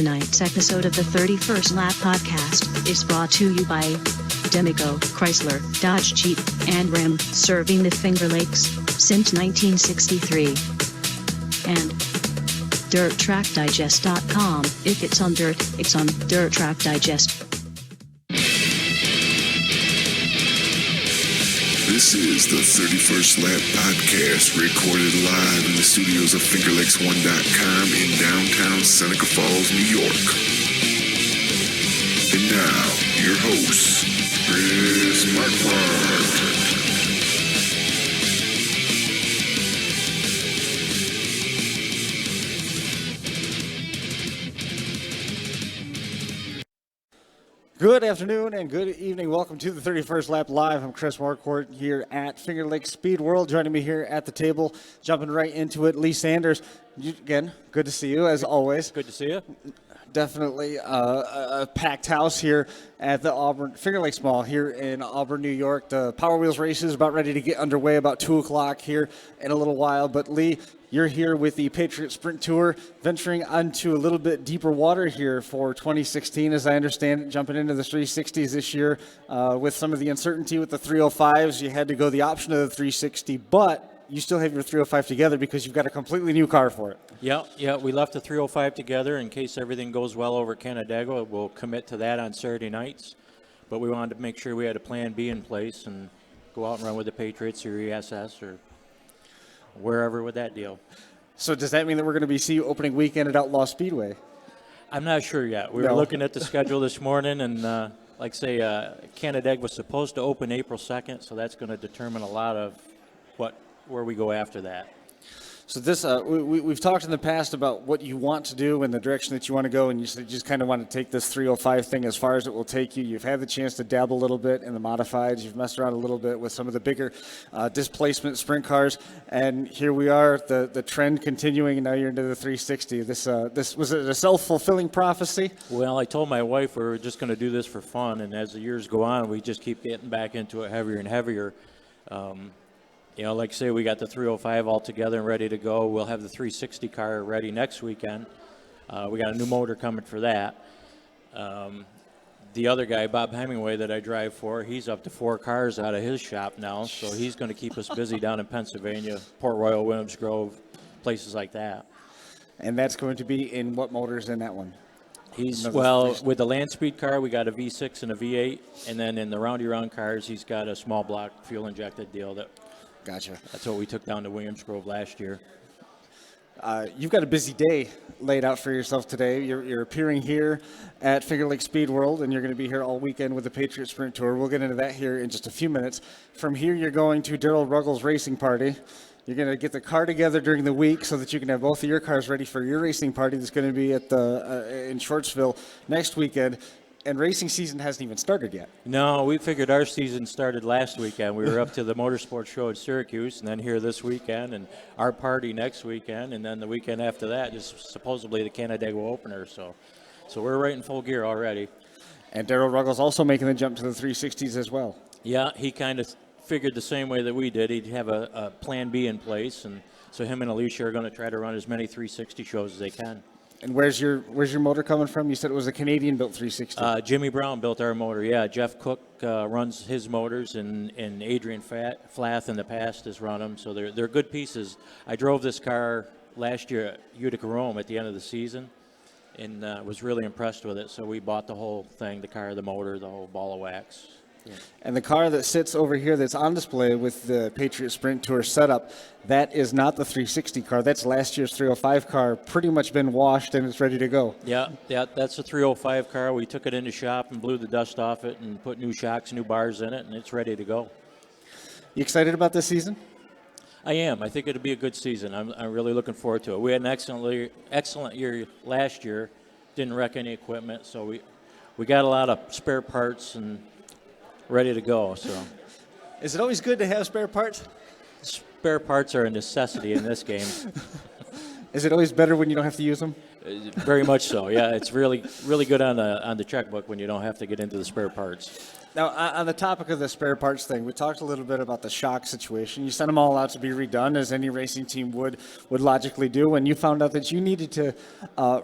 Tonight's episode of the 31st Lap Podcast is brought to you by Demico, Chrysler, Dodge Jeep, and Ram, serving the Finger Lakes since 1963. And DirtTrackDigest.com. If it's on dirt, it's on Dirt Track Digest. This is the 31st Lap Podcast, recorded live in the studios of Fingerlakes1.com in downtown Seneca Falls, New York. And now, your hosts, Chris Marquardt. Good afternoon and good evening. Welcome to the 31st Lap Live. I'm Chris Marquardt here at Fingerlakes Speedworld. Joining me here at the table, jumping right into it, Lee Sanders. Again, good to see you as always. Good to see you. Definitely a packed house here at the Auburn Finger Lakes Mall here in Auburn, New York. The Power Wheels race is about ready to get underway about 2 o'clock here in a little while. But Lee, you're here with the Patriot Sprint Tour, venturing onto a little bit deeper water here for 2016, as I understand it, jumping into the 360s this year. With some of the uncertainty with the 305s, you had to go the option of the 360, but you still have your 305 together because you've got a completely new car for it. Yeah, we left the 305 together in case everything goes well over Canandaigua. We'll commit to that on Saturday nights, but we wanted to make sure we had a plan B in place and go out and run with the Patriots or ESS or wherever with that deal. So does that mean that we're going to see you opening weekend at Outlaw Speedway? I'm not sure yet. We were looking at the schedule this morning, and like I say, Canandaigua was supposed to open April 2nd, so that's going to determine a lot of where we go after that. So this, we've talked in the past about what you want to do and the direction that you want to go, and you said you just kind of want to take this 305 thing as far as it will take you. You've had the chance to dabble a little bit in the modifieds. You've messed around a little bit with some of the bigger displacement sprint cars, and here we are, the trend continuing, and now you're into the 360. This was it a self-fulfilling prophecy? Well, I told my wife we were just going to do this for fun, and as the years go on, we just keep getting back into it heavier and heavier. Like I say, we got the 305 all together and ready to go. We'll have the 360 car ready next weekend. We got a new motor coming for that. The other guy, Bob Hemingway, that I drive for, he's up to 4 cars out of his shop now, so he's going to keep us busy down in Pennsylvania, Port Royal, Williams Grove, places like that. And that's going to be in what motors in that one? With the land speed car, we got a V6 and a V8, and then in the roundy-round cars, he's got a small block fuel-injected deal. Gotcha. That's what we took down to Williams Grove last year. You've got a busy day laid out for yourself today. You're appearing here at Finger Lakes Speedworld, and you're going to be here all weekend with the Patriot Sprint Tour. We'll get into that here in just a few minutes. From here, you're going to Darrell Ruggles' racing party. You're going to get the car together during the week so that you can have both of your cars ready for your racing party that's going to be at in Shortsville next weekend. And racing season hasn't even started yet. No, we figured our season started last weekend. We were up to the motorsports show at Syracuse, and then here this weekend, and our party next weekend, and then the weekend after that is supposedly the Canandaigua opener. So we're right in full gear already. And Darrell Ruggles also making the jump to the 360s as well. Yeah, he kind of figured the same way that we did. He'd have a plan B in place, and so him and Alicia are going to try to run as many 360 shows as they can. And where's your motor coming from? You said it was a Canadian-built 360. Jimmy Brown built our motor, yeah. Jeff Cook runs his motors, and Adrian Flath in the past has run them, so they're good pieces. I drove this car last year at Utica Rome at the end of the season and was really impressed with it, so we bought the whole thing, the car, the motor, the whole ball of wax. Yeah. And the car that sits over here that's on display with the Patriot Sprint Tour setup, that is not the 360 car. That's last year's 305 car, pretty much been washed and it's ready to go. Yeah, that's the 305 car. We took it into shop and blew the dust off it and put new shocks, new bars in it, and it's ready to go. You excited about this season? I am. I think it'll be a good season. I'm really looking forward to it. We had an excellent year last year. Didn't wreck any equipment, so we got a lot of spare parts and ready to go. So, is it always good to have spare parts? Spare parts are a necessity in this game. Is it always better when you don't have to use them? Very much so. Yeah, it's really good on the checkbook when you don't have to get into the spare parts. Now, on the topic of the spare parts thing, we talked a little bit about the shock situation. You sent them all out to be redone, as any racing team would logically do, when you found out that you needed to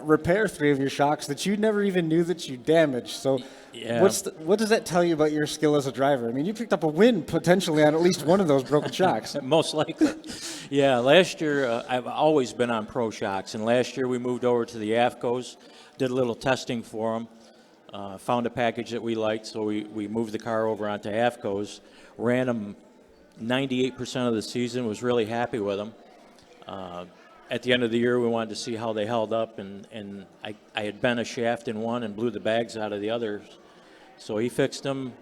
repair 3 of your shocks that you never even knew that you damaged. So Yeah. what does that tell you about your skill as a driver? I mean, you picked up a win potentially on at least one of those broken shocks. Most likely. Yeah, last year, I've always been on Pro Shocks, and last year we moved over to the AFCOs, did a little testing for them, found a package that we liked, so we moved the car over onto AFCOs, ran them 98% of the season, was really happy with them. At the end of the year, we wanted to see how they held up, and I had bent a shaft in one and blew the bags out of the others. So he fixed them.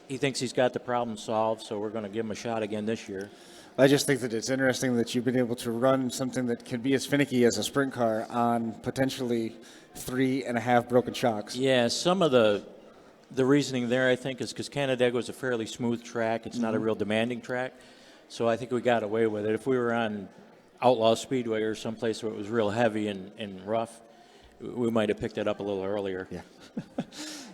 He thinks he's got the problem solved, so we're going to give him a shot again this year. I just think that it's interesting that you've been able to run something that can be as finicky as a sprint car on potentially 3.5 broken shocks. Yeah, some of the reasoning there, I think, is because Canandaigua is a fairly smooth track. It's not a real demanding track. So I think we got away with it. If we were on Outlaw Speedway or someplace where it was real heavy and rough, we might have picked it up a little earlier. Yeah.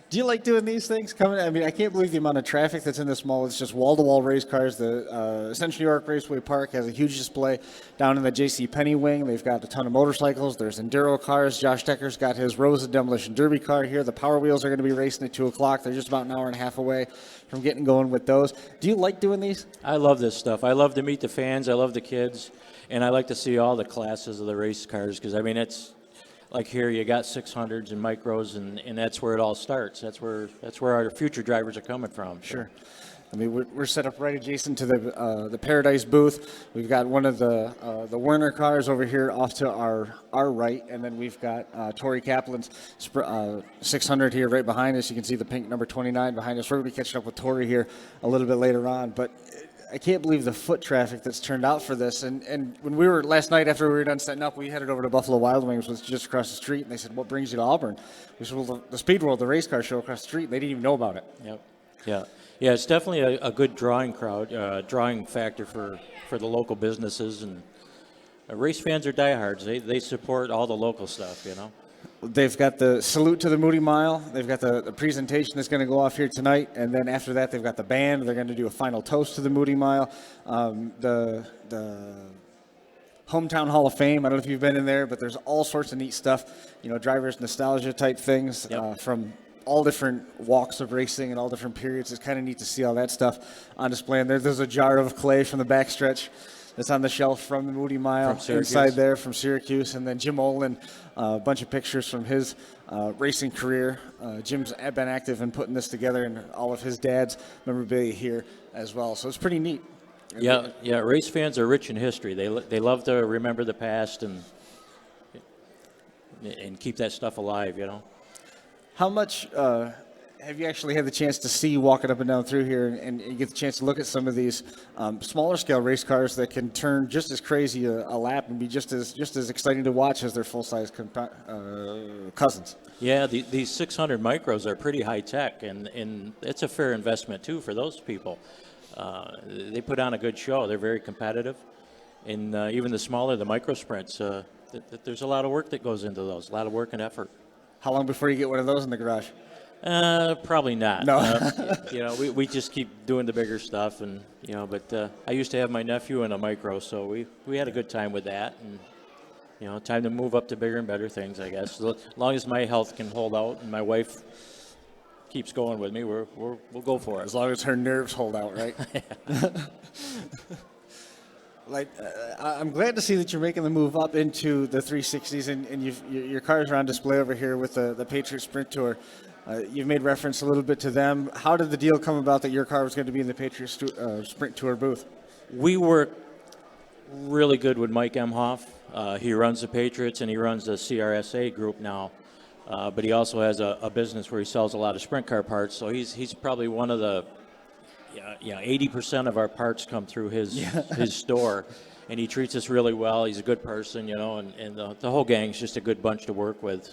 Do you like doing these things? I mean, I can't believe the amount of traffic that's in this mall. It's just wall-to-wall race cars. The Central New York Raceway Park has a huge display down in the J.C. Penney wing. They've got a ton of motorcycles. There's enduro cars. Josh Decker's got his Rosa Demolition Derby car here. The Power Wheels are going to be racing at 2 o'clock. They're just about an hour and a half away from getting going with those. Do you like doing these? I love this stuff. I love to meet the fans. I love the kids. And I like to see all the classes of the race cars because, I mean, it's like here you got 600s and micros, and that's where it all starts. That's where our future drivers are coming from. Sure. I mean, we're set up right adjacent to the Paradise booth. We've got one of the Werner cars over here off to our right, and then we've got Tori Kaplan's 600 here right behind us. You can see the pink number 29 behind us. We're going to be catching up with Tori here a little bit later on, but I can't believe the foot traffic that's turned out for this. And when we were last night after we were done setting up, we headed over to Buffalo Wild Wings, which was just across the street, and they said, "What brings you to Auburn?" We said, "Well, the Speedworld, the race car show across the street." And they didn't even know about it. Yep. Yeah. It's definitely a good drawing factor for the local businesses, and race fans are diehards. They support all the local stuff, you know. They've got the salute to the Moody Mile. They've got the presentation that's going to go off here tonight. And then after that, they've got the band. They're going to do a final toast to the Moody Mile. The Hometown Hall of Fame. I don't know if you've been in there, but there's all sorts of neat stuff. You know, drivers' nostalgia type things from all different walks of racing and all different periods. It's kind of neat to see all that stuff on display. And there's a jar of clay from the backstretch that's on the shelf from the Moody Mile inside there from Syracuse. And then Jim Olin, a bunch of pictures from his racing career. Jim's been active in putting this together, and all of his dad's memorabilia here as well. So it's pretty neat. Yeah. Race fans are rich in history. They love to remember the past and keep that stuff alive, you know. How much have you actually had the chance to see walking up and down through here and get the chance to look at some of these smaller scale race cars that can turn just as crazy a lap and be just as exciting to watch as their full-size cousins? Yeah, these 600 micros are pretty high tech, and it's a fair investment too for those people. They put on a good show. They're very competitive, and even the smaller the micro sprints, there's a lot of work that goes into those, a lot of work and effort. How long before you get one of those in the garage? Probably not. No. You know, we just keep doing the bigger stuff, and you know. But I used to have my nephew in a micro, so we had a good time with that, and you know, time to move up to bigger and better things, I guess. As long as my health can hold out and my wife keeps going with me, we'll go for it. As long as her nerves hold out, right? I'm glad to see that you're making the move up into the 360s, and your cars are on display over here with the Patriot Sprint Tour. You've made reference a little bit to them. How did the deal come about that your car was going to be in the Patriot Sprint Tour booth? We work really good with Mike Emhoff. He runs the Patriots, and he runs the CRSA group now. But he also has a business where he sells a lot of sprint car parts. So he's probably one of the 80% of our parts come through his store, and he treats us really well. He's a good person, you know, and the whole gang's just a good bunch to work with.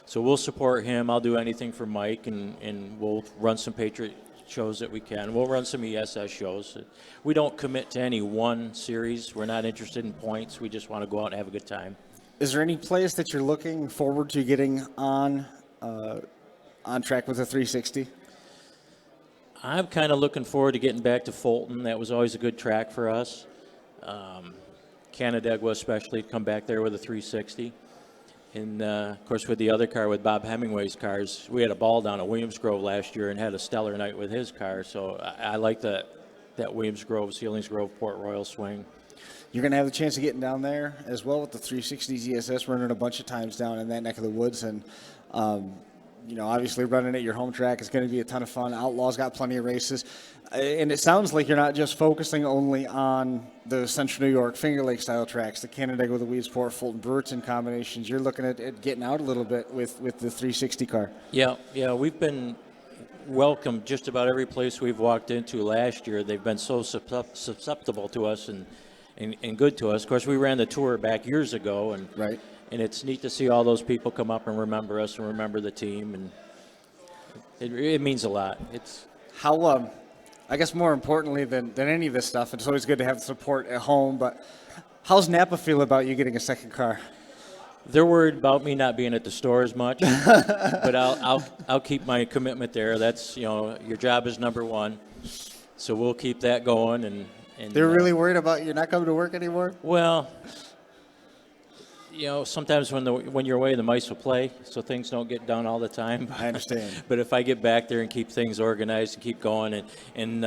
So we'll support him. I'll do anything for Mike, and we'll run some Patriot shows that we can. We'll run some ESS shows. We don't commit to any one series. We're not interested in points. We just want to go out and have a good time. Is there any place that you're looking forward to getting on track with the 360? I'm kind of looking forward to getting back to Fulton. That was always a good track for us. Canandaigua especially, come back there with a 360. And, of course, with the other car, with Bob Hemingway's cars, we had a ball down at Williams Grove last year and had a stellar night with his car. So I like that Williams Grove, Sealings Grove, Port Royal swing. You're going to have the chance of getting down there as well with the 360s ESS, running a bunch of times down in that neck of the woods. And, obviously running at your home track is going to be a ton of fun. Outlaw's got plenty of races. And it sounds like you're not just focusing only on the Central New York Finger Lake style tracks, the Canandaigua, the Weedsport, Fulton, Brewerton combinations. You're looking at getting out a little bit with the 360 car. Yeah, we've been welcomed just about every place we've walked into last year. They've been so susceptible to us and good to us. Of course, we ran the tour back years ago, and right. And it's neat to see all those people come up and remember us and remember the team, and it means a lot. It's how, I guess more importantly than any of this stuff, it's always good to have support at home, but how's Napa feel about you getting a second car? They're worried about me not being at the store as much, but I'll keep my commitment there. That's, your job is number one, so we'll keep that going. And they're really worried about you not coming to work anymore? Well, sometimes when you're away, the mice will play, so things don't get done all the time. I understand. But if I get back there and keep things organized and keep going, and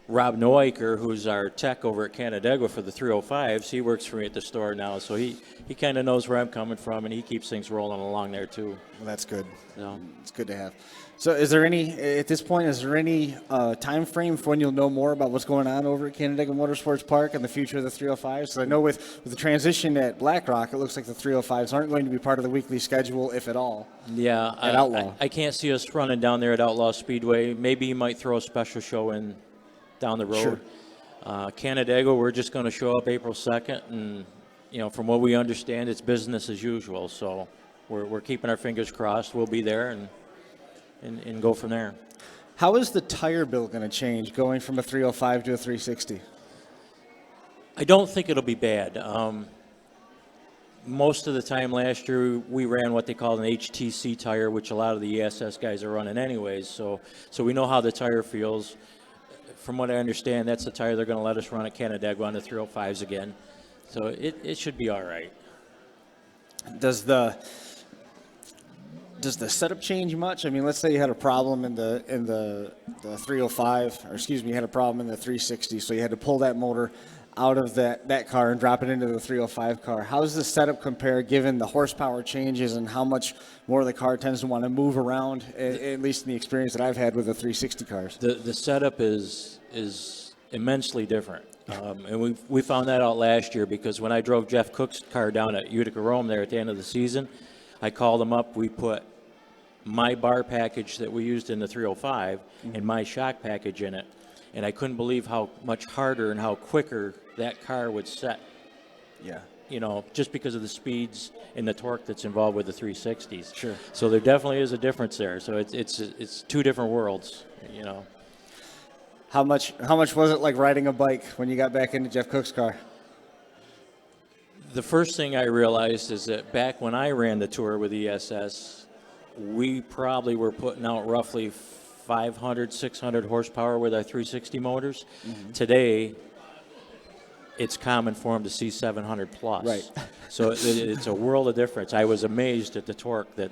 Rob Neuiker, who's our tech over at Canandaigua for the 305s, he works for me at the store now, so he kind of knows where I'm coming from, and he keeps things rolling along there too. Well, that's good. So. It's good to have. So at this point, is there any time frame for when you'll know more about what's going on over at Canandaigua Motorsports Park and the future of the 305s? So I know with the transition at Black Rock, it looks like the 305s aren't going to be part of the weekly schedule, if at all. Yeah, at Outlaw. I can't see us running down there at Outlaw Speedway. Maybe he might throw a special show in down the road. Sure. Canandaigua, we're just going to show up April 2nd, and from what we understand, it's business as usual. So we're keeping our fingers crossed. We'll be there and go from there. How is the tire bill going to change going from a 305 to a 360? I don't think it'll be bad. Most of the time last year, we ran what they call an HTC tire, which a lot of the ESS guys are running anyways. So we know how the tire feels. From what I understand, that's the tire they're going to let us run at Canandaigua on the 305s again. So it should be all right. Does the setup change much? I mean, let's say you had a problem in the 305, or excuse me, you had a problem in the 360, so you had to pull that motor out of that car and drop it into the 305 car. How does the setup compare given the horsepower changes and how much more the car tends to want to move around, at least in the experience that I've had with the 360 cars? The setup is immensely different. And we found that out last year because when I drove Jeff Cook's car down at Utica Rome there at the end of the season, I called him up. We put my bar package that we used in the 305 and my shock package in it. And I couldn't believe how much harder and how quicker that car would set. Yeah. Just because of the speeds and the torque that's involved with the 360s. Sure. So there definitely is a difference there. So it's two different worlds, How much was it like riding a bike when you got back into Jeff Cook's car? The first thing I realized is that back when I ran the tour with ESS, we probably were putting out roughly 500, 600 horsepower with our 360 motors. Mm-hmm. Today, it's common for them to see 700 plus. Right. So it's a world of difference. I was amazed at the torque that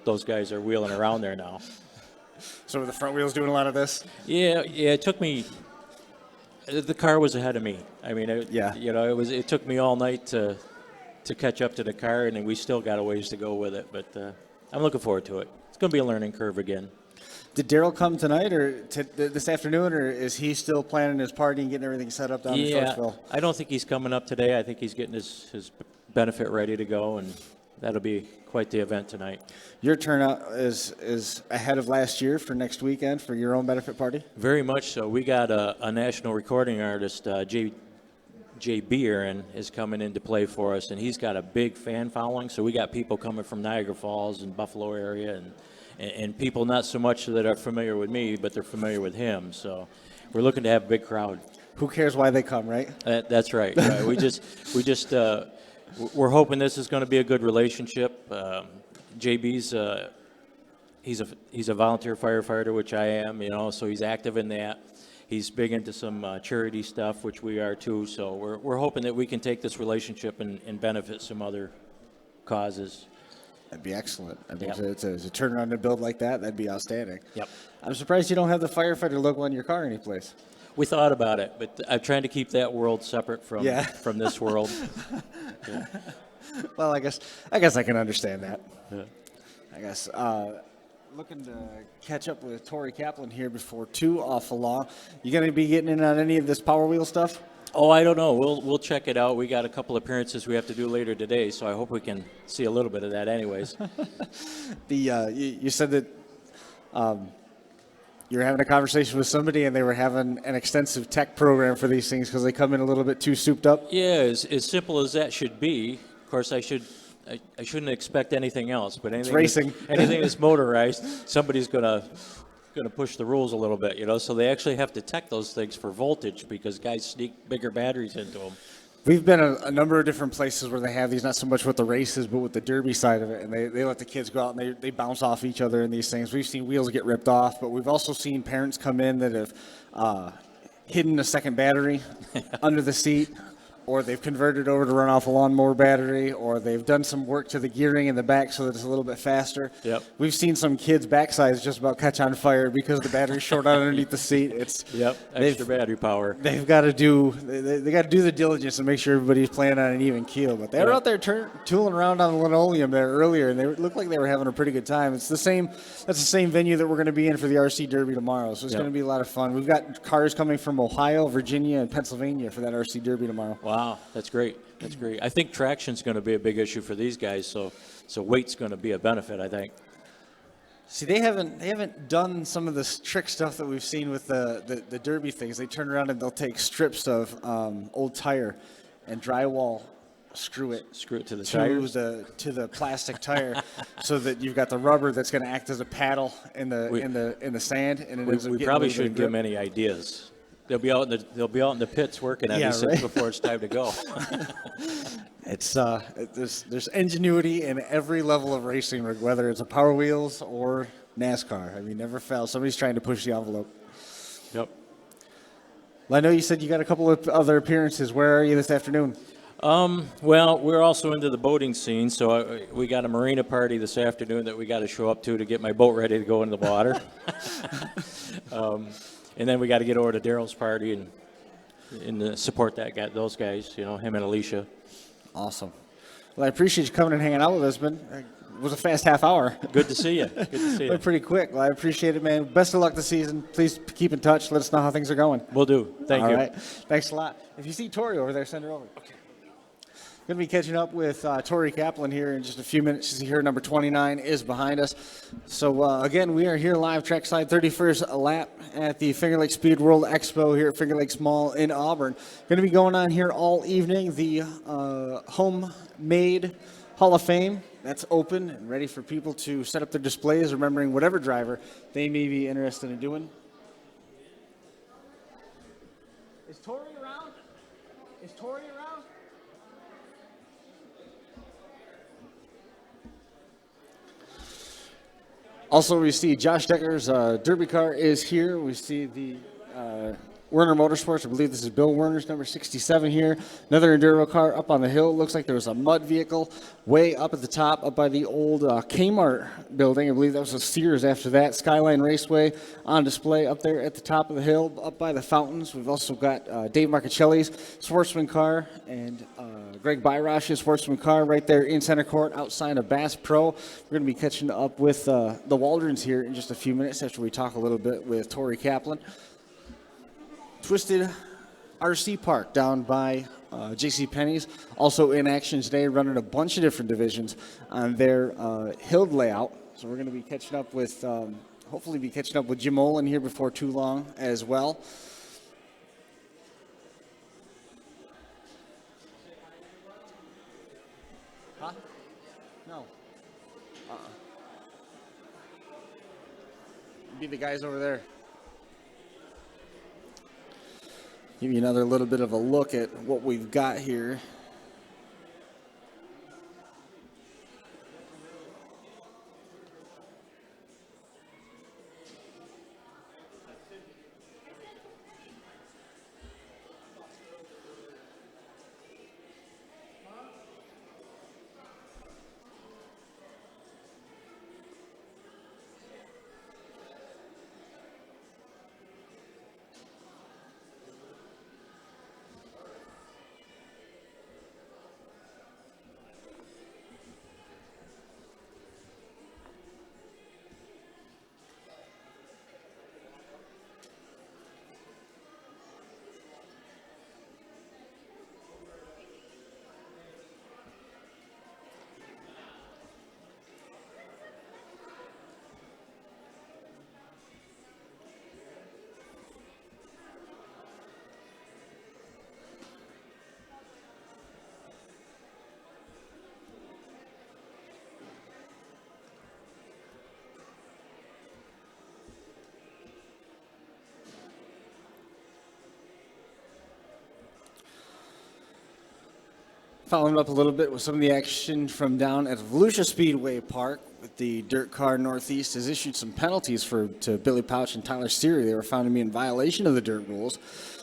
those guys are wheeling around there now. So were the front wheels doing a lot of this? Yeah. It took me. The car was ahead of me. I mean, it took me all night to catch up to the car, and we still got a ways to go with it. But I'm looking forward to it. It's going to be a learning curve again. Did Daryl come tonight or this afternoon, or is he still planning his party and getting everything set up down in Foxville? I don't think he's coming up today. I think he's getting his benefit ready to go, and that'll be quite the event tonight. Your turnout is ahead of last year for next weekend for your own benefit party? Very much so. We got a national recording artist, Jay Beerin, is coming in to play for us, and he's got a big fan following. So we got people coming from Niagara Falls and Buffalo area, and people not so much that are familiar with me, but they're familiar with him. So we're looking to have a big crowd. Who cares why they come, right? That's right. We're hoping this is going to be a good relationship. JB's he's a volunteer firefighter, which I am, so he's active in that. He's big into some charity stuff, which we are too. So we're hoping that we can take this relationship and benefit some other causes. That'd be excellent. I mean, Yep. to turn around and build like that, that'd be outstanding. Yep. I'm surprised you don't have the firefighter logo on your car anyplace. We thought about it, but I'm trying to keep that world separate from this world. Yeah. Well, I guess I can understand that. Yeah. I guess looking to catch up with Tori Kaplan here before too awful long. You going to be getting in on any of this Power Wheel stuff? Oh, I don't know. We'll check it out. We got a couple appearances we have to do later today, so I hope we can see a little bit of that anyways. You said that you were having a conversation with somebody and they were having an extensive tech program for these things because they come in a little bit too souped up. Yeah, as simple as that should be. Of course, I shouldn't expect anything else, but anything racing. anything that's motorized, somebody's gonna push the rules a little bit, So they actually have to tech those things for voltage because guys sneak bigger batteries into them. We've been a number of different places where they have these, not so much with the races, but with the derby side of it, and they let the kids go out and they bounce off each other in these things. We've seen wheels get ripped off, but we've also seen parents come in that have hidden a second battery under the seat, or they've converted over to run off a lawnmower battery, or they've done some work to the gearing in the back so that it's a little bit faster. Yep. We've seen some kids' backsides just about catch on fire because the battery's short out underneath the seat. Extra battery power. They've got to do they got to do the diligence and make sure everybody's playing on an even keel. But they were out there tooling around on the linoleum there earlier, and they looked like they were having a pretty good time. That's the same venue that we're going to be in for the RC Derby tomorrow. So it's going to be a lot of fun. We've got cars coming from Ohio, Virginia, and Pennsylvania for that RC Derby tomorrow. Wow, that's great. That's great. I think traction's going to be a big issue for these guys, so weight's going to be a benefit, I think. See, they haven't done some of this trick stuff that we've seen with the Derby things. They turn around and they'll take strips of old tire and drywall screw it to the tires, to the plastic tire, so that you've got the rubber that's going to act as a paddle in the sand. And we probably shouldn't give them any ideas. They'll be out in the pits working on these things before it's time to go. It's there's ingenuity in every level of racing, whether it's a Power Wheels or NASCAR. I mean, never fails. Somebody's trying to push the envelope. Yep. Well, I know you said you got a couple of other appearances. Where are you this afternoon? Well, we're also into the boating scene, so we got a marina party this afternoon that we got to show up to get my boat ready to go into the water. And then we got to get over to Daryl's party and support those guys, him and Alicia. Awesome. Well, I appreciate you coming and hanging out with us, man. It was a fast half hour. Good to see you. Good to see you. Went pretty quick. Well, I appreciate it, man. Best of luck this season. Please keep in touch. Let us know how things are going. Will do. Thank you. All right. Thanks a lot. If you see Tori over there, send her over. Okay. Going to be catching up with Tori Kaplan here in just a few minutes. She's here. Number 29 is behind us. So, again, we are here live, trackside 31st lap at the Fingerlakes Speedworld Expo here at Fingerlakes Mall in Auburn. Going to be going on here all evening. The homemade Hall of Fame, that's open and ready for people to set up their displays, remembering whatever driver they may be interested in doing. Is Tori around? Is Tori around? Also, we see Josh Decker's Derby car is here. We see the Werner Motorsports. I believe this is Bill Werner's number 67 here. Another Enduro car up on the hill. Looks like there was a mud vehicle way up at the top, up by the old Kmart building. I believe that was a Sears after that. Skyline Raceway on display up there at the top of the hill, up by the fountains. We've also got Dave Marcichelli's Sportsman car and Greg Byrosh's Sportsman car right there in center court outside of Bass Pro. We're going to be catching up with the Waldrons here in just a few minutes after we talk a little bit with Tori Kaplan. Twisted RC Park down by JCPenney's, also in action today, running a bunch of different divisions on their hill layout. So we're going to be catching up with, hopefully be catching up with Jim Olin here before too long as well. Huh? No. Be the guys over there. Give you another little bit of a look at what we've got here. Following up a little bit with some of the action from down at Volusia Speedway Park with the Dirt Car Northeast has issued some penalties to Billy Pouch and Tyler Seary. They were found to be in violation of the dirt rules.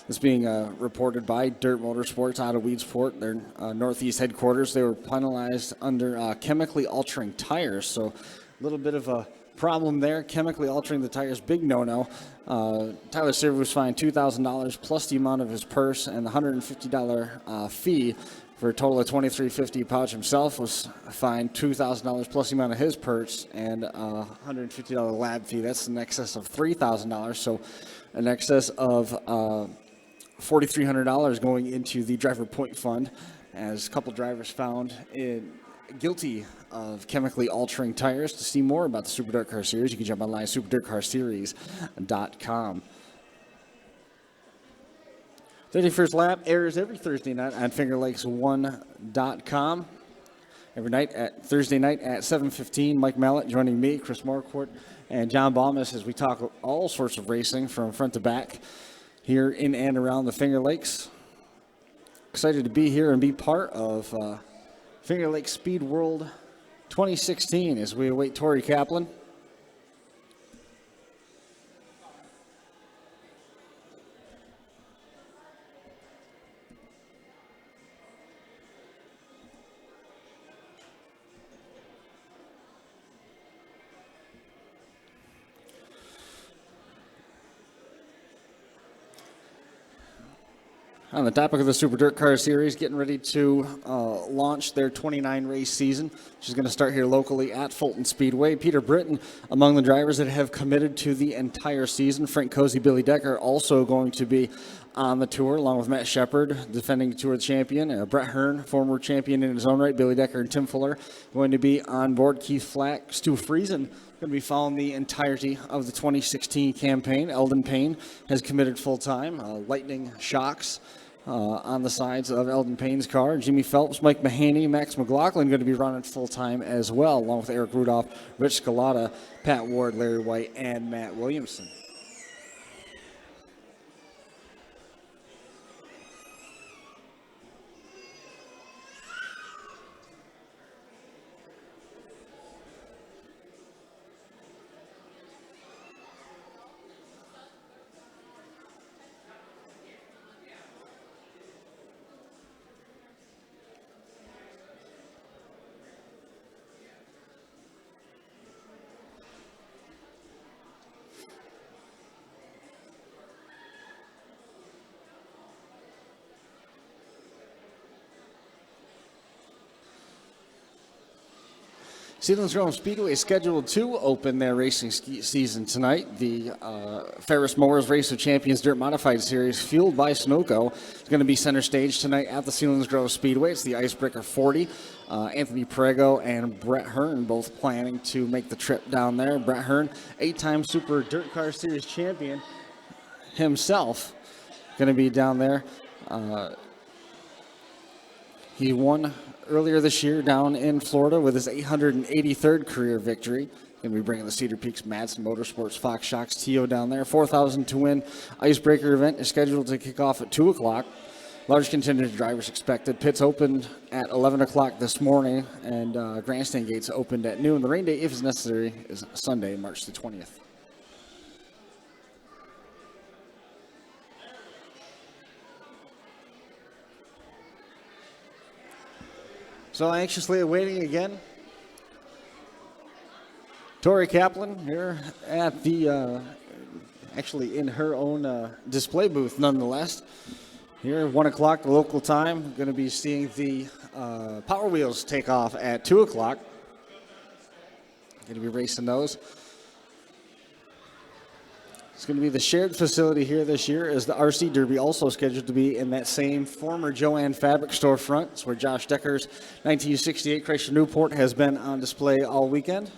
This being reported by Dirt Motorsports out of Weedsport, their Northeast headquarters. They were penalized under chemically altering tires, so a little bit of a problem there. Chemically altering the tires, big no-no. Tyler Seary was fined $2,000 plus the amount of his purse and the $150 fee for a total of $2,350. Pouch himself was fined $2,000 plus the amount of his purse and a $150 lab fee. That's in excess of $3,000, so in excess of $4,300 going into the driver point fund, as a couple drivers found guilty of chemically altering tires. To see more about the Super Dirt Car Series, you can jump online, superdirtcarseries.com. 31st Lap airs every Thursday night on Fingerlakes1.com. Thursday night at 7:15. Mike Mallett joining me, Chris Marquardt, and John Baumus as we talk all sorts of racing from front to back here in and around the Finger Lakes. Excited to be here and be part of Finger Lakes Speedworld 2016 as we await Tori Kaplan. On the topic of the Super Dirt Car Series, getting ready to launch their 29-race season, which is going to start here locally at Fulton Speedway. Peter Britton among the drivers that have committed to the entire season. Frank Cozy, Billy Decker also going to be on the tour, along with Matt Shepard, defending Tour champion. Brett Hearn, former champion in his own right. Billy Decker and Tim Fuller going to be on board. Keith Flack, Stu Friesen going to be following the entirety of the 2016 campaign. Eldon Payne has committed full-time. Lightning Shocks on the sides of Eldon Payne's car. Jimmy Phelps, Mike Mahaney, Max McLaughlin going to be running full-time as well, along with Eric Rudolph, Rich Scalata, Pat Ward, Larry White, and Matt Williamson. Selinsgrove Speedway is scheduled to open their racing season tonight. The Ferris Mowers Race of Champions Dirt Modified Series, fueled by Sunoco, is going to be center stage tonight at the Selinsgrove Speedway. It's the Icebreaker 40. Anthony Prego and Brett Hearn both planning to make the trip down there. Brett Hearn, 8-time Super Dirt Car Series champion himself, going to be down there. He won earlier this year down in Florida with his 883rd career victory. Going to be bringing the Cedar Peaks Madsen Motorsports Fox Shocks TO down there. 4,000 to win Icebreaker event is scheduled to kick off at 2 o'clock. Large contingent of drivers expected. Pits opened at 11 o'clock this morning, and grandstand gates opened at noon. The rain date, if it's necessary, is Sunday, March the 20th. So anxiously awaiting again, Tori Kaplan here at the, actually in her own display booth nonetheless. Here, 1 o'clock the local time, going to be seeing the Power Wheels take off at 2 o'clock. Going to be racing those. It's going to be the shared facility here this year, as the RC Derby also scheduled to be in that same former Jo-Ann Fabric storefront. It's where Josh Decker's 1968 Chrysler Newport has been on display all weekend.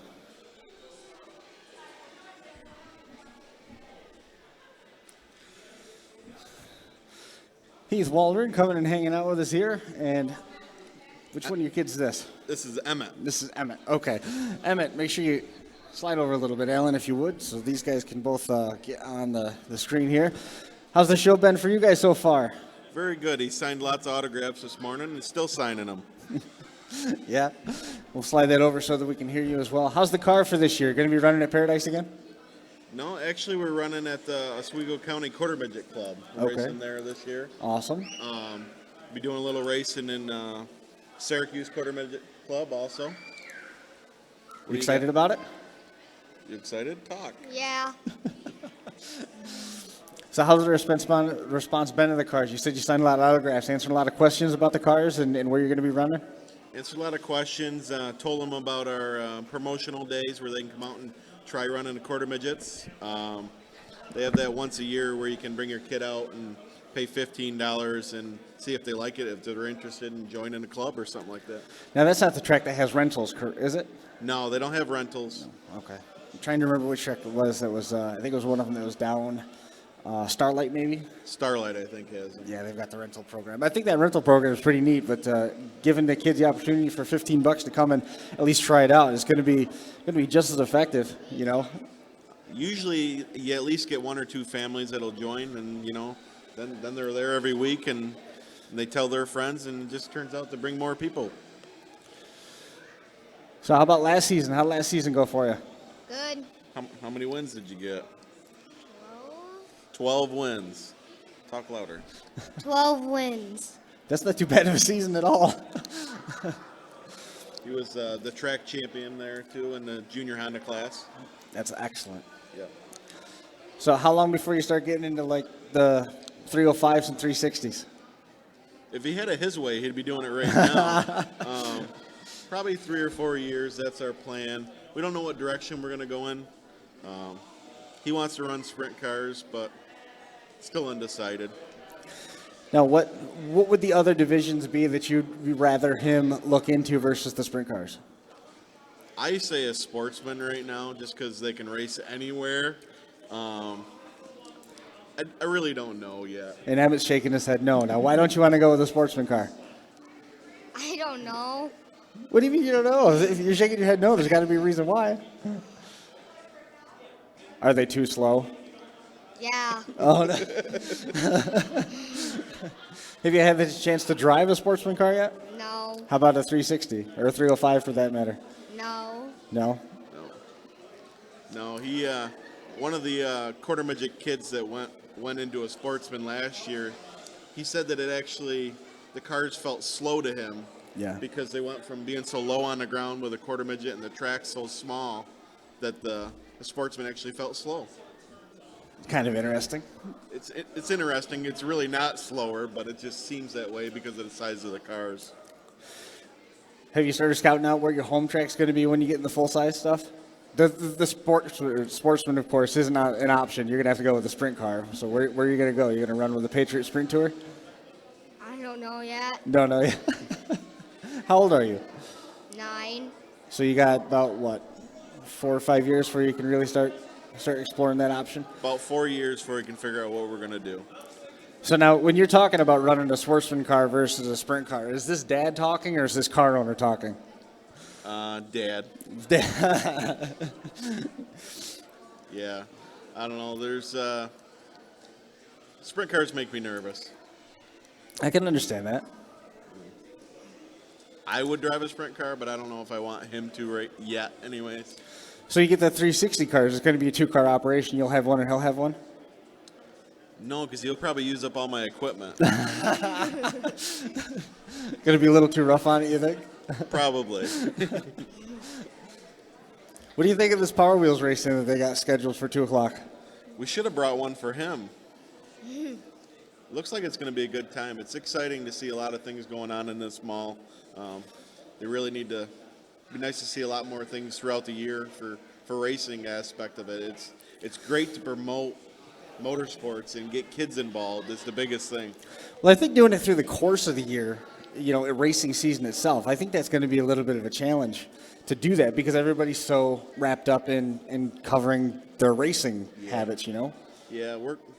Heath Waldron coming and hanging out with us here. And which one of your kids is this? This is Emmett. This is Emmett. Okay. Emmett, make sure you slide over a little bit, Alan, if you would, so these guys can both get on the screen here. How's the show been for you guys so far? Very good. He signed lots of autographs this morning and still signing them. Yeah. We'll slide that over so that we can hear you as well. How's the car for this year? Going to be running at Paradise again? No, actually, we're running at the Oswego County Quarter Midget Club. We're Okay. racing there this year. Awesome. Be doing a little racing in Syracuse Quarter Midget Club also. You excited about it? You excited? Talk. Yeah. So how's the response been to the cars? You said you signed a lot of autographs, answering a lot of questions about the cars and where you're going to be running? Answered a lot of questions. Told them about our promotional days where they can come out and try running the quarter midgets. They have that once a year where you can bring your kid out and pay $15 and see if they like it, if they're interested in joining the club or something like that. Now, that's not the track that has rentals, is it? No, they don't have rentals. Okay. I'm trying to remember which track it was. That was, I think it was one of them that was down. Starlight, maybe? Starlight, I think, has it. Yeah, they've got the rental program. I think that rental program is pretty neat, but giving the kids the opportunity for $15 to come and at least try it out is going to be just as effective, you know? Usually, you at least get one or two families that'll join, and, then they're there every week, and they tell their friends, and it just turns out to bring more people. So how about last season? How did last season go for you? Good. How many wins did you get? 12. 12 wins. Talk louder. 12 wins. That's not too bad of a season at all. He was the track champion there, too, in the junior Honda class. That's excellent. Yeah. So how long before you start getting into, like, the 305s and 360s? If he had it his way, he'd be doing it right now. Probably 3 or 4 years. That's our plan. We don't know what direction we're going to go in. He wants to run sprint cars, but still undecided. Now, what would the other divisions be that you'd rather him look into versus the sprint cars? I say a sportsman right now, just because they can race anywhere. I really don't know yet. And Emmett's shaking his head no. Now, why don't you want to go with a sportsman car? I don't know. What do you mean you don't know? If you're shaking your head no, there's got to be a reason why. Are they too slow? Yeah. Oh, no. Have you had the chance to drive a sportsman car yet? No. How about a 360 or a 305 for that matter? No. No? No, he one of the quarter midget kids that went into a sportsman last year, he said that the cars felt slow to him. Yeah. Because they went from being so low on the ground with a quarter midget and the track so small that the sportsman actually felt slow. Kind of interesting. It's interesting. It's really not slower, but it just seems that way because of the size of the cars. Have you started scouting out where your home track's going to be when you get in the full-size stuff? The sportsman, of course, isn't an option. You're going to have to go with the sprint car. So where are you going to go? You're going to run with the Patriot Sprint Tour? I don't know yet. Don't know. How old are you? 9. So you got about, 4 or 5 years before you can really start exploring that option? About 4 years before we can figure out what we're going to do. So now, when you're talking about running a sportsman car versus a sprint car, is this dad talking or is this car owner talking? Dad. Yeah. I don't know. There's sprint cars make me nervous. I can understand that. I would drive a sprint car, but I don't know if I want him to right yet anyways. So you get that 360 car. It's going to be a 2-car operation. You'll have one and he'll have one? No, because he'll probably use up all my equipment. Going to be a little too rough on it, you think? Probably. What do you think of this Power Wheels racing that they got scheduled for 2 o'clock? We should have brought one for him. Looks like it's going to be a good time. It's exciting to see a lot of things going on in this mall. They really need to. It'd be nice to see a lot more things throughout the year for racing aspect of it. It's great to promote motorsports and get kids involved. It's the biggest thing. Well, I think doing it through the course of the year, a racing season itself, I think that's going to be a little bit of a challenge to do that because everybody's so wrapped up in covering their racing habits, Yeah,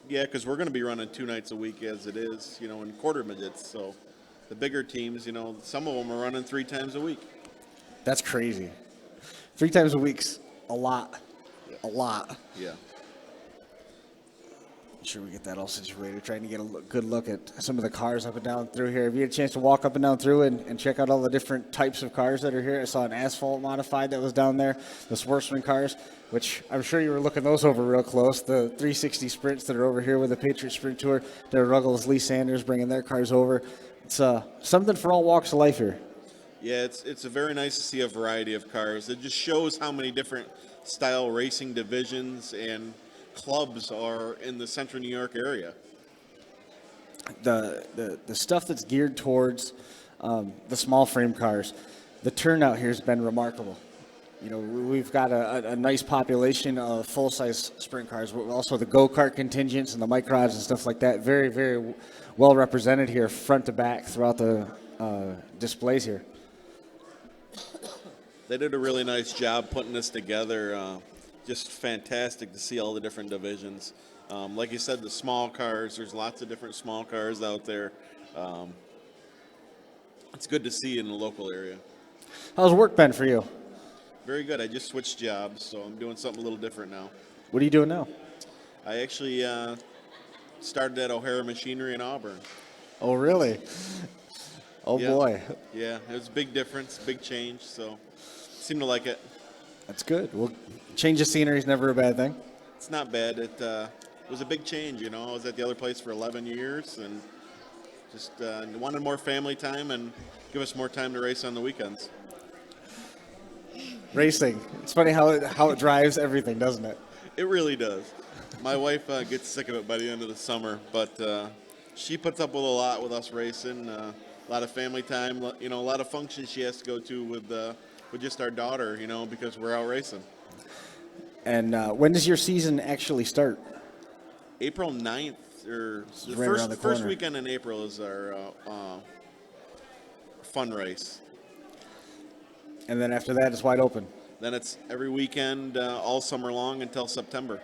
because we're going to be running 2 nights a week as it is, in quarter midgets. So the bigger teams, some of them are running 3 times a week. That's crazy. 3 times a week's a lot. Yeah. A lot. Yeah. Make sure we get that all situated. Trying to get a good look at some of the cars up and down through here. Have you had a chance to walk up and down through and check out all the different types of cars that are here? I saw an asphalt modified that was down there, the Sportsman cars, which I'm sure you were looking those over real close. The 360 Sprints that are over here with the Patriot Sprint Tour. Their Ruggles, Lee Sanders bringing their cars over. It's something for all walks of life here. Yeah, it's a very nice to see a variety of cars. It just shows how many different style racing divisions and clubs are in the central New York area. The stuff that's geared towards the small frame cars, the turnout here has been remarkable. You know, we've got a nice population of full-size sprint cars, but also the go-kart contingents and the microds and stuff like that. Very, very well represented here, front to back, throughout the displays here. They did a really nice job putting this together. Just fantastic to see all the different divisions. Like you said, the small cars, there's lots of different small cars out there. It's good to see in the local area. How's work been for you? Very good. I just switched jobs, so I'm doing something a little different now. What are you doing now? I actually started at O'Hara Machinery in Auburn. Oh, really? Oh, Yeah. boy. Yeah, it was a big difference, big change, so seem to like it. That's good. Well, change of scenery is never a bad thing. It's not bad. It was a big change, you know. I was at the other place for 11 years and just wanted more family time and give us more time to race on the weekends. Racing. It's funny how it drives everything, doesn't it? It really does. My wife gets sick of it by the end of the summer, but she puts up with a lot with us racing. A lot of family time, you know, a lot of functions she has to go to with just our daughter, you know, because we're out racing. And when does your season actually start? April 9th, or the right around the first corner. weekend in April is our fun race. And then after that, it's wide open. Then it's every weekend all summer long until September.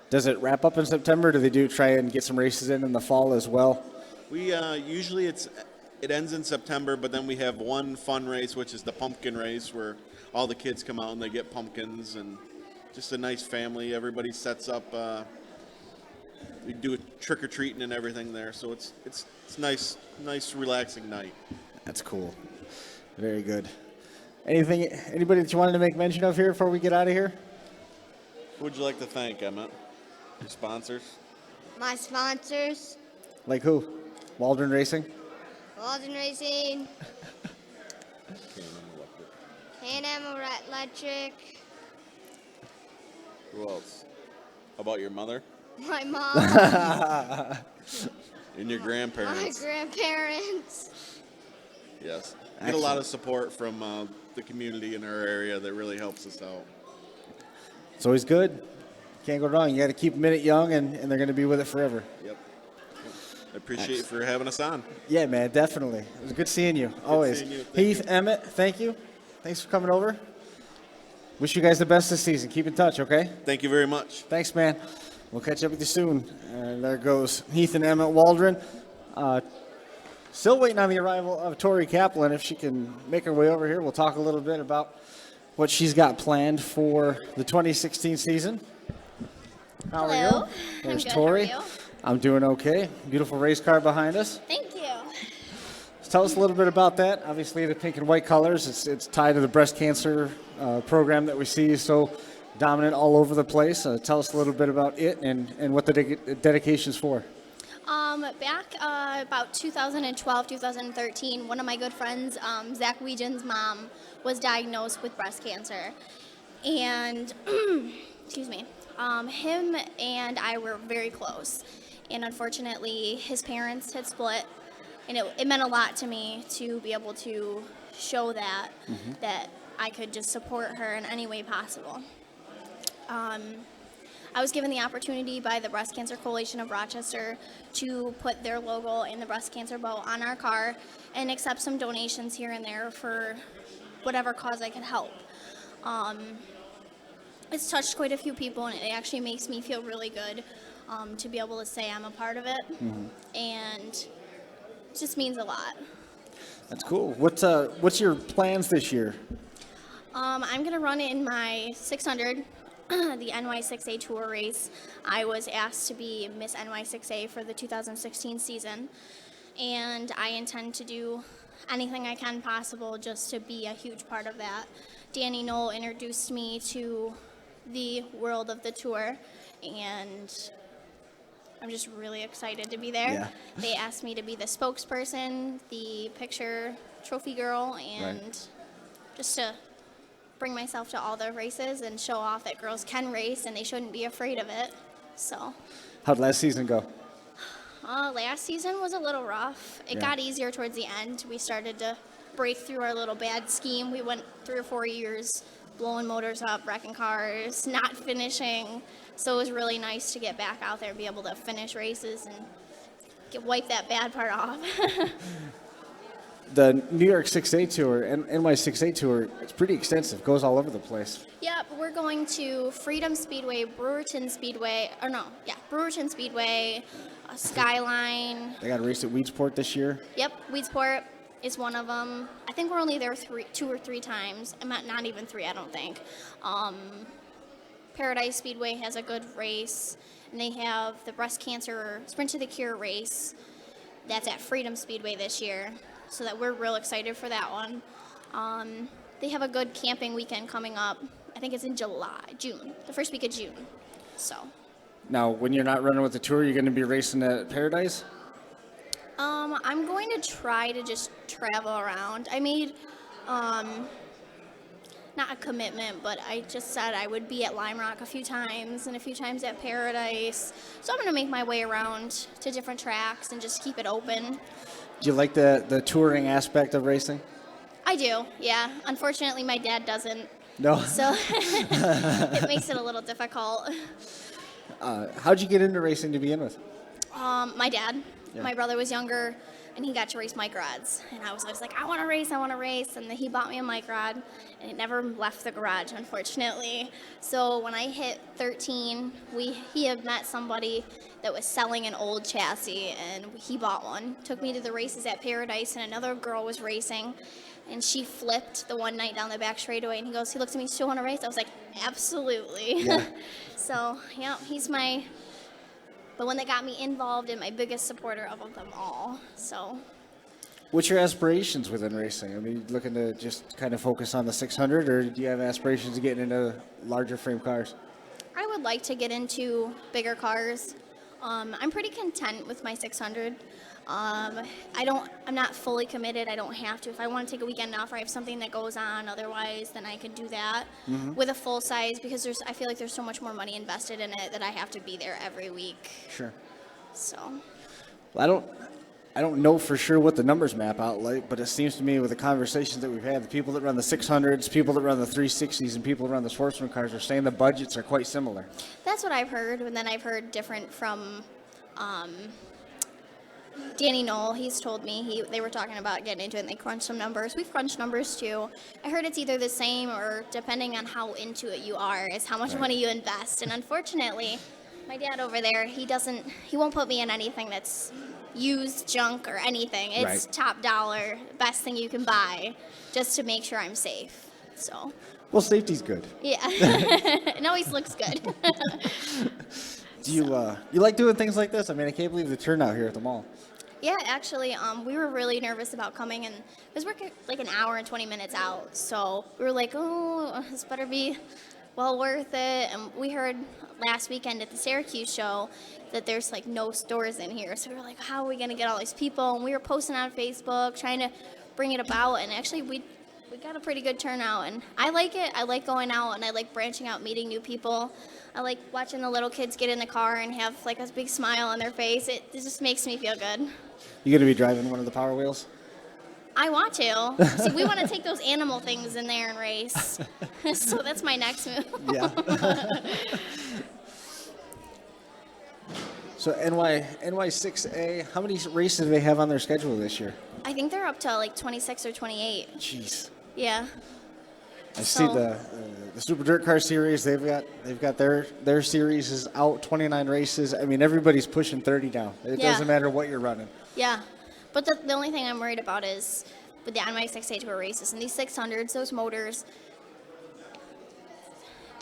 Does it wrap up in September? Do they try and get some races in the fall as well? We usually it ends in September, but then we have one fun race, which is the pumpkin race, where all the kids come out and they get pumpkins, and just a nice family. Everybody sets up. We do a trick or treating and everything there, so it's nice, relaxing night. That's cool. Very good. Anybody that you wanted to make mention of here before we get out of here? Who would you like to thank, Emmett? Your sponsors? My sponsors, Like who? Waldron Racing? Walden Racing, Can-Am Electric, Who else? How about your mother my mom, and your my grandparents? grandparents. Yes. Get a lot of support from the community in our area that really helps us out. It's always good. Can't go wrong. You got to keep them in it young, and they're going to be with it forever. Yep. I appreciate you for having us on. Yeah, man, definitely. It was good seeing you. Always. seeing you. Thank Heath, Emmett, thank you. Thanks for coming over. Wish you guys the best this season. Keep in touch, okay? Thank you very much. Thanks, man. We'll catch up with you soon. And there goes Heath and Emmett Waldron. Still waiting on the arrival of Tori Kaplan. If she can make her way over here, we'll talk a little bit about what she's got planned for the 2016 season. How are Hello. you? There's I'm good. Tori. How are you? I'm doing okay. Beautiful race car behind us. Thank you. Tell us a little bit about that. Obviously, the pink and white colors, it's tied to the breast cancer program that we see so dominant all over the place. Tell us a little bit about it and what the dedication's for. Back about 2012, 2013, one of my good friends, Zach Weegen's mom, was diagnosed with breast cancer. And, excuse me, him and I were very close. And unfortunately, his parents had split. And it meant a lot to me to be able to show that, that I could just support her in any way possible. I was given the opportunity by the Breast Cancer Coalition of Rochester to put their logo in the breast cancer bow on our car and accept some donations here and there for whatever cause I could help. It's touched quite a few people, and it actually makes me feel really good to be able to say I'm a part of it, and it just means a lot. That's cool. What's your plans this year? I'm going to run in my 600 the NY6A Tour race. I was asked to be Miss NY6A for the 2016 season, and I intend to do anything I can possible just to be a huge part of that. Danny Knoll introduced me to the world of the tour, and I'm just really excited to be there. Yeah. They asked me to be the spokesperson, the picture trophy girl, and just to bring myself to all the races and show off that girls can race and they shouldn't be afraid of it. So, How'd last season go? last season was a little rough. It got easier towards the end. We started to break through our little bad scheme. We went 3 or 4 years blowing motors up, wrecking cars, not finishing. So it was really nice to get back out there and be able to finish races and wipe that bad part off. The New York 6A Tour and NY 6A Tour, it's pretty extensive. Goes all over the place. Yep, we're going to Freedom Speedway, Brewerton Speedway, Brewerton Speedway, Skyline. They got a race at Weedsport this year. Yep, Weedsport is one of them. I think we're only there 2 or 3 times. Not even 3, I don't think. Paradise Speedway has a good race, and they have the breast cancer Sprint to the Cure race. That's at Freedom Speedway this year, so that we're real excited for that one. They have a good camping weekend coming up. I think it's in June, the first week of June. So. Now, when you're not running with the tour, you're going to be racing at Paradise? I'm going to try to just travel around. I made, not a commitment, but I just said I would be at Lime Rock a few times and a few times at Paradise. So I'm going to make my way around to different tracks and just keep it open. Do you like the touring aspect of racing? I do, yeah. Unfortunately, my dad doesn't. No. So it makes it a little difficult. How'd you get into racing to begin with? My dad. Yeah. My brother was younger, and he got to race mic rods. And I was always like, I want to race. And then he bought me a mic rod, and it never left the garage, unfortunately. So when I hit 13, he had met somebody that was selling an old chassis, and he bought one. Took me to the races at Paradise, and another girl was racing, and she flipped the one night down the back straightaway, and he looked at me, still want to race? I was like, absolutely. Yeah. So, yeah, he's the one that got me involved and my biggest supporter of them all. So, What's your aspirations within racing? I mean, looking to just kind of focus on the 600, or do you have aspirations of getting into larger frame cars? I would like to get into bigger cars. I'm pretty content with my 600. I'm not fully committed. I don't have to. If I want to take a weekend off or I have something that goes on otherwise, then I could do that with a full size, because I feel like there's so much more money invested in it that I have to be there every week. Sure. So. Well, I don't know for sure what the numbers map out like, but it seems to me with the conversations that we've had, the people that run the 600s, people that run the 360s, and people that run the sportsman cars are saying the budgets are quite similar. That's what I've heard, and then I've heard different from Danny Knoll. He's told me they were talking about getting into it, and they crunched some numbers. We've crunched numbers too. I heard it's either the same or, depending on how into it you are, is how much money you invest. And unfortunately, my dad over there, he won't put me in anything that's used junk or anything. It's top dollar, best thing you can buy, just to make sure I'm safe. So. Well, safety's good. Yeah. It always looks good. Do you like doing things like this? I mean, I can't believe the turnout here at the mall. Yeah, actually, we were really nervous about coming, and because we're like an hour and 20 minutes out, so we were like, oh, this better be well worth it. And we heard last weekend at the Syracuse show that there's like no stores in here, so we were like, how are we gonna get all these people? And we were posting on Facebook, trying to bring it about, and actually we got a pretty good turnout, and I like it. I like going out, and I like branching out, meeting new people. I like watching the little kids get in the car and have like a big smile on their face. It just makes me feel good. You gonna be driving one of the Power Wheels? I want to. See, we want to take those animal things in there and race. So that's my next move. Yeah. So NY6A, how many races do they have on their schedule this year? I think they're up to like 26 or 28. Jeez. Yeah. I see the Super Dirt Car Series. They've got their series is out, 29 races. I mean, everybody's pushing 30 down. It doesn't matter what you're running. Yeah, but the only thing I'm worried about is with the NY6A Tour races and these 600s, those motors.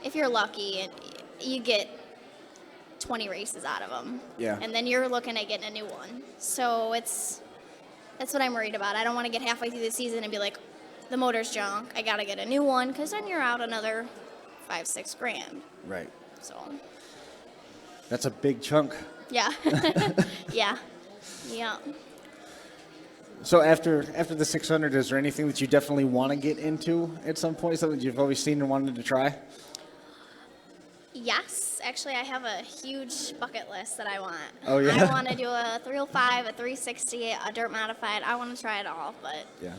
if you're lucky, and you get 20 races out of them. Yeah. And then you're looking at getting a new one. So that's what I'm worried about. I don't want to get halfway through the season and be like, the motor's junk. I got to get a new one, because then you're out another $5,000-6,000. Right. So. That's a big chunk. Yeah. Yeah. Yeah. So after the 600, is there anything that you definitely want to get into at some point? Something you've always seen and wanted to try? Yes, actually, I have a huge bucket list that I want. Oh, yeah? I want to do a 305, a 360, a dirt modified. I want to try it all, but Yeah.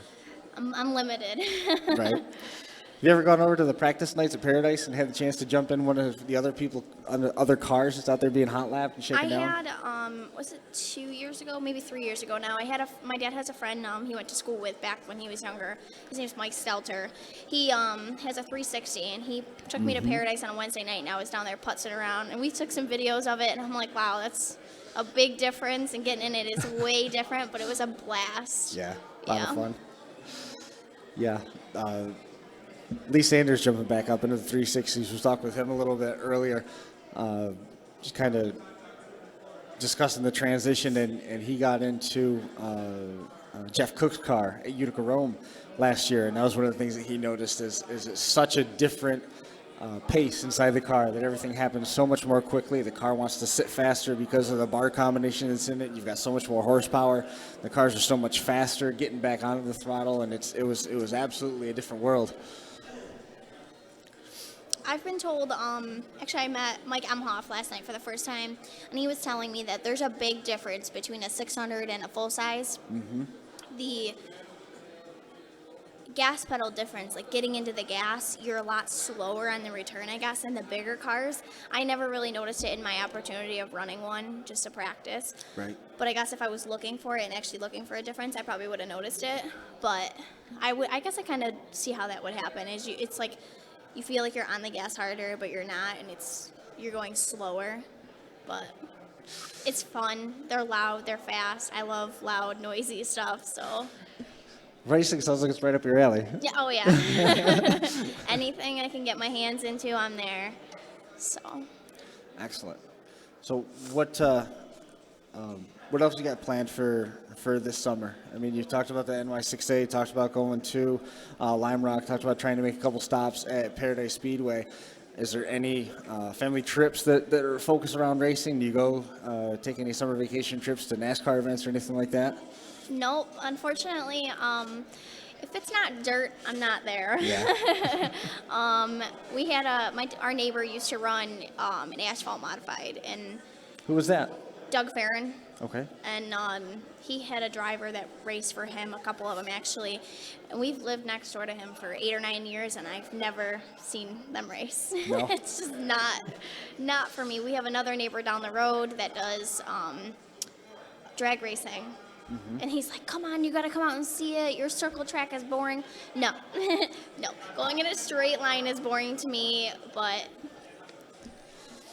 I'm limited. Right. Have you ever gone over to the practice nights at Paradise and had the chance to jump in one of the other cars that's out there being hot lapped and shaken down? I had, was it 2 years ago, maybe 3 years ago now, my dad has a friend he went to school with back when he was younger. His name's Mike Stelter. He has a 360, and he took me to Paradise on a Wednesday night, and I was down there putzing around, and we took some videos of it, and I'm like, wow, that's a big difference, and getting in it is way different, but it was a blast. Yeah, a lot of fun. Yeah. Lee Sanders jumping back up into the 360s. We talked with him a little bit earlier, just kind of discussing the transition, and he got into Jeff Cook's car at Utica Rome last year, and that was one of the things that he noticed is it's such a different pace inside the car, that everything happens so much more quickly. The car wants to sit faster because of the bar combination that's in it. You've got so much more horsepower. The cars are so much faster getting back onto the throttle, and it was absolutely a different world. I've been told, actually I met Mike Emhoff last night for the first time, and he was telling me that there's a big difference between a 600 and a full size. Mm-hmm. The gas pedal difference, like getting into the gas, you're a lot slower on the return, I guess, than the bigger cars. I never really noticed it in my opportunity of running one just to practice. Right. But I guess if I was looking for it and actually looking for a difference, I probably would have noticed it. But I guess I kind of see how that would happen. It's like you feel like you're on the gas harder, but you're not, and you're going slower. But it's fun. They're loud. They're fast. I love loud, noisy stuff. So. Racing sounds like it's right up your alley. Yeah. Oh yeah. Anything I can get my hands into, I'm there. So. Excellent. So what else you got planned for this summer? I mean, you talked about the NY6A, talked about going to Lime Rock, talked about trying to make a couple stops at Paradise Speedway. Is there any family trips that are focused around racing? Do you go take any summer vacation trips to NASCAR events or anything like that? Nope. Unfortunately, if it's not dirt, I'm not there. Yeah. We had our neighbor used to run an asphalt modified, and Who was that? Doug Farron. Okay. And he had a driver that raced for him, a couple of them actually. And we've lived next door to him for 8 or 9 years, and I've never seen them race. No. It's just not for me. We have another neighbor down the road that does drag racing. Mm-hmm. And he's like, come on, you got to come out and see it. Your circle track is boring. No. No. Going in a straight line is boring to me, but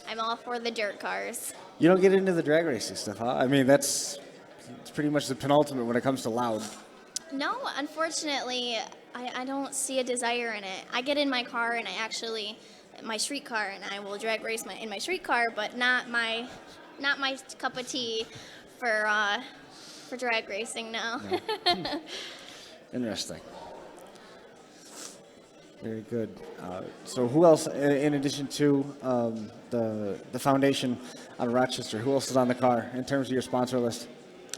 I'm all for the dirt cars. You don't get into the drag racing stuff, huh? I mean, it's pretty much the penultimate when it comes to loud. No, unfortunately, I don't see a desire in it. I get in my car and my street car, and I will drag race in my street car, but not my cup of tea for drag racing, no. No. Interesting. Very good. So who else, in addition to the foundation out of Rochester, who else is on the car in terms of your sponsor list?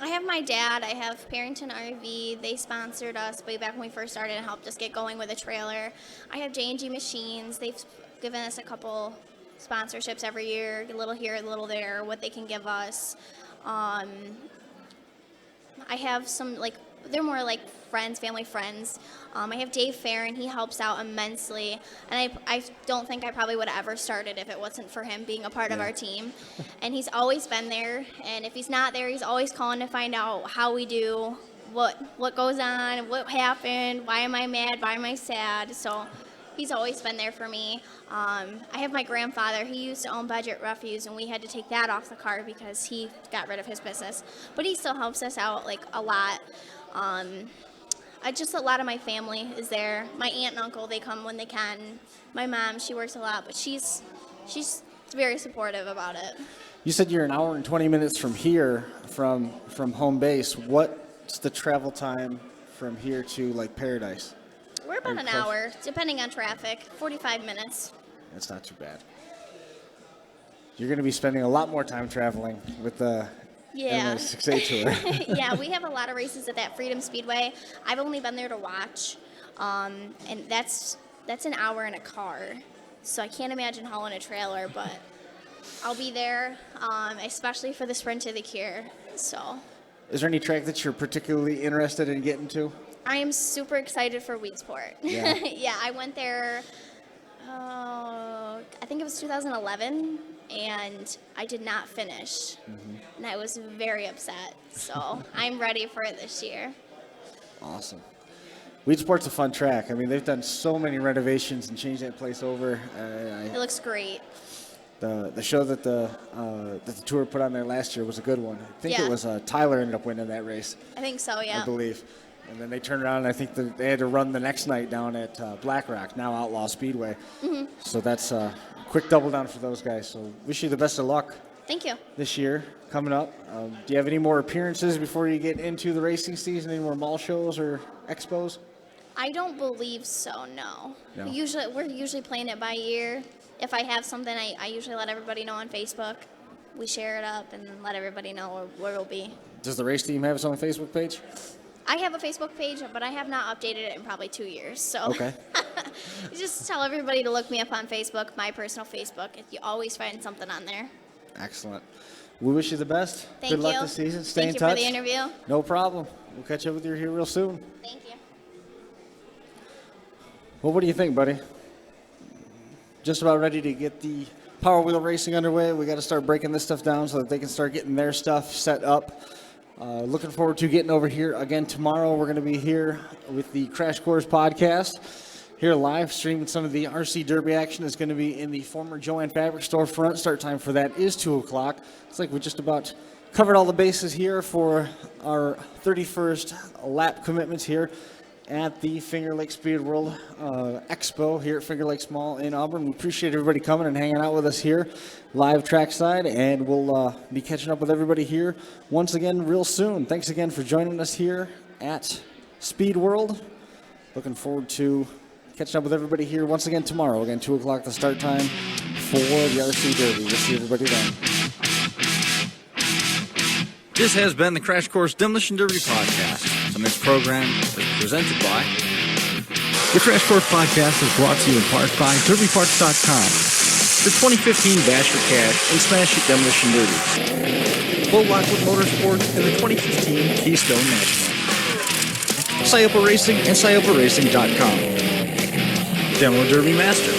I have my dad. I have Parrington RV. They sponsored us way back when we first started and helped us get going with a trailer. I have J&G Machines. They've given us a couple sponsorships every year, a little here, a little there, what they can give us. I have some, they're more like friends, family friends. I have Dave Farron. He helps out immensely. And I don't think I probably would have ever started if it wasn't for him being a part of our team. And he's always been there. And if he's not there, he's always calling to find out how we do, what goes on, what happened, why am I mad, why am I sad. So he's always been there for me. I have my grandfather. He used to own Budget Refuse, and we had to take that off the car because he got rid of his business. But he still helps us out a lot. Just a lot of my family is there. My aunt and uncle, they come when they can. My mom, she works a lot, but she's very supportive about it. You said you're an hour and 20 minutes from here, from home base. What's the travel time from here to like Paradise? We're about Are an you close? hour, depending on traffic. 45 minutes. That's not too bad. You're going to be spending a lot more time traveling with the Yeah. NY6A tour. Yeah, we have a lot of races at that Freedom Speedway. I've only been there to watch, and that's an hour in a car. So I can't imagine hauling a trailer, but I'll be there, especially for the Sprint to the Cure. So Is there any track that you're particularly interested in getting to? I am super excited for Weedsport. Yeah. Yeah, I went there, I think it was 2011, and I did not finish. And I was very upset. So I'm ready for it this year. Awesome. Weedsport's a fun track. I mean, they've done so many renovations and changed that place over. It looks great. The show that the tour put on there last year was a good one. I think Yeah. it was Tyler ended up winning that race, I think so, yeah. I believe. And then they turned around, and I think that they had to run the next night down at Black Rock, now Outlaw Speedway. So that's a quick double down for those guys. So wish you the best of luck Thank you. this year coming up. Do you have any more appearances before you get into the racing season? Any more mall shows or expos? I don't believe so, no. No. We're usually playing it by ear. If I have something, I usually let everybody know on Facebook. We share it up and let everybody know where it'll be. Does the race team have its own Facebook page? I have a Facebook page, but I have not updated it in probably 2 years. So Okay. just tell everybody to look me up on Facebook, my personal Facebook. You always find something on there. Excellent. We wish you the best. Thank Good luck you. this season. Stay Thank in you touch. for the interview. No problem. We'll catch up with you here real soon. Thank you. Well, what do you think, buddy? Just about ready to get the Power Wheel racing underway. We got to start breaking this stuff down so that they can start getting their stuff set up. Looking forward to getting over here again tomorrow. We're going to be here with the Crash Course podcast. Here live streaming some of the RC Derby action is going to be in the former Joann Fabric storefront. Start time for that is 2 o'clock. It's like we just about covered all the bases here for our 31st lap commitments here at the Fingerlakes Speedworld Expo here at Fingerlakes Mall in Auburn. We appreciate everybody coming and hanging out with us here live trackside, and we'll be catching up with everybody here once again real soon. Thanks again for joining us here at Speedworld. Looking forward to catching up with everybody here once again tomorrow. Again, 2 o'clock the start time for the RC Derby. We'll see everybody then. This has been the Crash Course Demolition Derby podcast. Tonight's program is presented by... The Crash Course podcast is brought to you in part by DerbyParts.com, the 2015 Bash for Cash and Smash It Demolition Derby, Full Lockwood Motorsports, and the 2015 Keystone National. Scioppa Racing and ScioppaRacing.com. Demo Derby Master.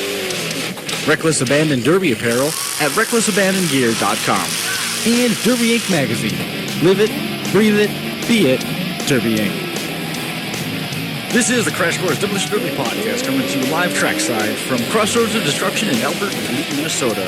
Reckless Abandon Derby Apparel at RecklessAbandonGear.com. And Derby Inc. Magazine. Live it, breathe it, be it, Derby Inc. This is the Crash Course Demolition Derby podcast coming to you live trackside from Crossroads of Destruction in Albert, Minnesota.